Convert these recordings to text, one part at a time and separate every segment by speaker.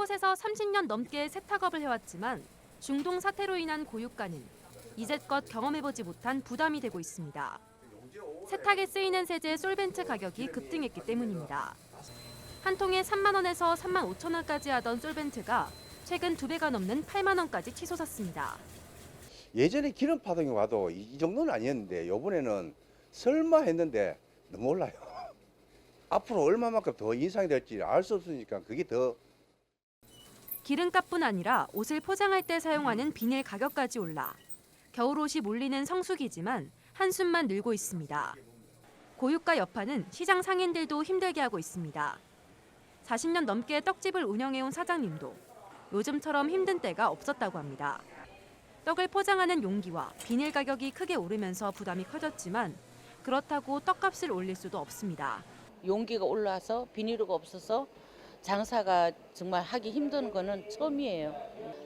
Speaker 1: 이곳에서 30년 넘게 세탁업을 해왔지만 중동 사태로 인한 고유가는 이제껏 경험해보지 못한 부담이 되고 있습니다. 세탁에 쓰이는 세제 솔벤트 가격이 급등했기 때문입니다. 한 통에 3만 원에서 3만 5천 원까지 하던 솔벤트가 최근 2배가 넘는 8만 원까지 치솟았습니다.
Speaker 2: 예전에 기름 파동이 와도 이 정도는 아니었는데 이번에는 설마 했는데 너무 올라요. 앞으로 얼마만큼 더 인상이 될지 알 수 없으니까 그게 더.
Speaker 1: 기름값뿐 아니라 옷을 포장할 때 사용하는 비닐 가격까지 올라 겨울옷이 몰리는 성수기지만 한숨만 늘고 있습니다. 고유가 여파는 시장 상인들도 힘들게 하고 있습니다. 40년 넘게 떡집을 운영해온 사장님도 요즘처럼 힘든 때가 없었다고 합니다. 떡을 포장하는 용기와 비닐 가격이 크게 오르면서 부담이 커졌지만 그렇다고 떡값을 올릴 수도 없습니다.
Speaker 3: 용기가 올라서 비닐가 없어서 장사가 정말 하기 힘든 거는 처음이에요.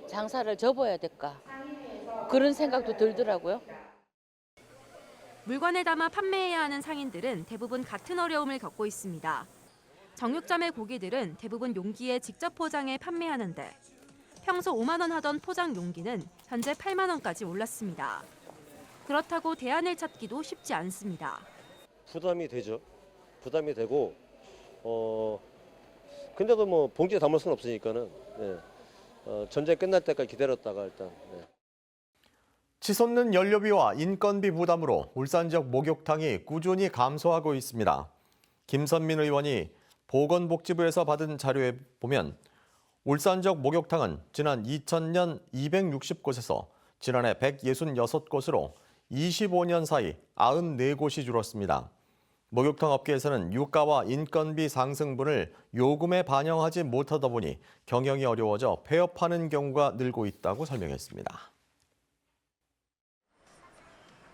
Speaker 3: 장사를 접어야 될까? 그런 생각도 들더라고요.
Speaker 1: 물건에 담아 판매해야 하는 상인들은 대부분 같은 어려움을 겪고 있습니다. 정육점의 고기들은 대부분 용기에 직접 포장해 판매하는데 평소 5만 원 하던 포장 용기는 현재 8만 원까지 올랐습니다. 그렇다고 대안을 찾기도 쉽지 않습니다.
Speaker 4: 부담이 되죠. 부담이 되고 근데도 뭐 봉지에 담을 수는 없으니까는 전쟁 끝날 때까지 기다렸다가 일단.
Speaker 5: 치솟는 연료비와 인건비 부담으로 울산 지역 목욕탕이 꾸준히 감소하고 있습니다. 김선민 의원이 보건복지부에서 받은 자료에 보면 울산 지역 목욕탕은 지난 2000년 260곳에서 지난해 166곳으로 25년 사이 94곳이 줄었습니다. 목욕탕 업계에서는 유가와 인건비 상승분을 요금에 반영하지 못하다 보니 경영이 어려워져 폐업하는 경우가 늘고 있다고 설명했습니다.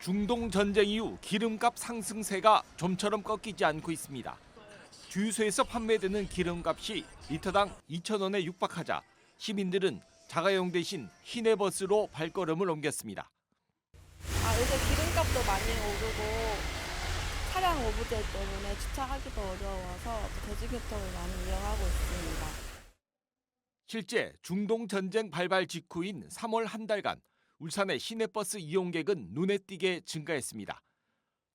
Speaker 6: 중동 전쟁 이후 기름값 상승세가 좀처럼 꺾이지 않고 있습니다. 주유소에서 판매되는 기름값이 리터당 2,000원에 육박하자 시민들은 자가용 대신 시내버스로 발걸음을 옮겼습니다.
Speaker 7: 요새 기름값도 많이 오르고 차량 오브제 때문에 주차하기도 어려워서 대중교통을 많이 이용하고 있습니다.
Speaker 6: 실제 중동 전쟁 발발 직후인 3월 한 달간 울산의 시내버스 이용객은 눈에 띄게 증가했습니다.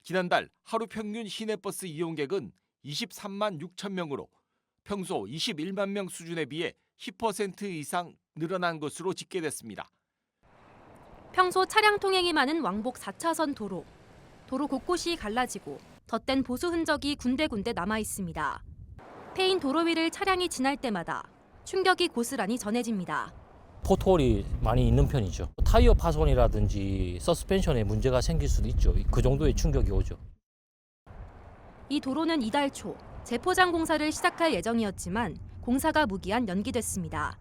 Speaker 6: 지난달 하루 평균 시내버스 이용객은 23만 6천 명으로 평소 21만 명 수준에 비해 10% 이상 늘어난 것으로 집계됐습니다.
Speaker 1: 평소 차량 통행이 많은 왕복 4차선 도로. 도로 곳곳이 갈라지고 덧댄 보수 흔적이 군데군데 남아 있습니다. 패인 도로 위를 차량이 지날 때마다 충격이 고스란히 전해집니다.
Speaker 8: 포트홀이 많이 있는 편이죠. 타이어 파손이라든지 서스펜션에 문제가 생길 수도 있죠. 그 정도의 충격이 오죠.
Speaker 1: 이 도로는 이달 초 재포장 공사를 시작할 예정이었지만 공사가 무기한 연기됐습니다.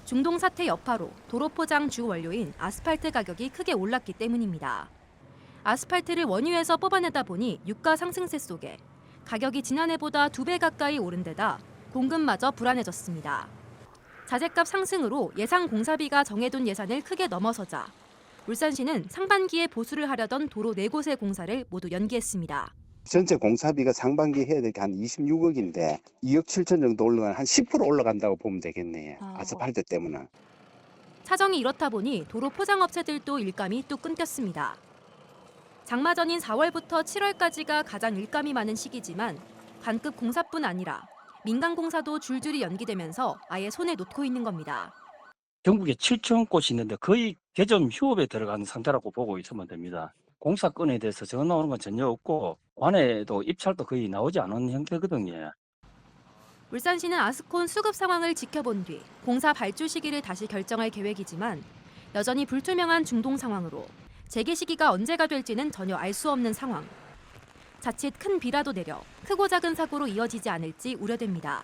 Speaker 1: 중동 사태 여파로 도로 포장 주 원료인 아스팔트 가격이 크게 올랐기 때문입니다. 아스팔트를 원유에서 뽑아내다 보니 유가 상승세 속에 가격이 지난해보다 2배 가까이 오른 데다 공급마저 불안해졌습니다. 자재값 상승으로 예상 공사비가 정해둔 예산을 크게 넘어서자 울산시는 상반기에 보수를 하려던 도로 4곳의 공사를 모두 연기했습니다.
Speaker 9: 전체 공사비가 상반기에 해야 될 게 한 26억인데 2억 7천 정도 올라간 한 10% 올라간다고 보면 되겠네요. 아스팔트 때문에.
Speaker 1: 사정이 이렇다 보니 도로 포장업체들도 일감이 뚝 끊겼습니다. 장마 전인 4월부터 7월까지가 가장 일감이 많은 시기지만 관급 공사뿐 아니라 민간 공사도 줄줄이 연기되면서 아예 손에 놓고 있는 겁니다.
Speaker 10: 전국에 7천 곳이 있는데 거의 개점 휴업에 들어가는 상태라고 보고 있으면 됩니다. 공사건에 대해서 전화 오는 건 전혀 없고 관에도 입찰도 거의 나오지 않은 형태거든요.
Speaker 1: 울산시는 아스콘 수급 상황을 지켜본 뒤 공사 발주 시기를 다시 결정할 계획이지만 여전히 불투명한 중동 상황으로 재개 시기가 언제가 될지는 전혀 알 수 없는 상황. 자칫 큰 비라도 내려 크고 작은 사고로 이어지지 않을지 우려됩니다.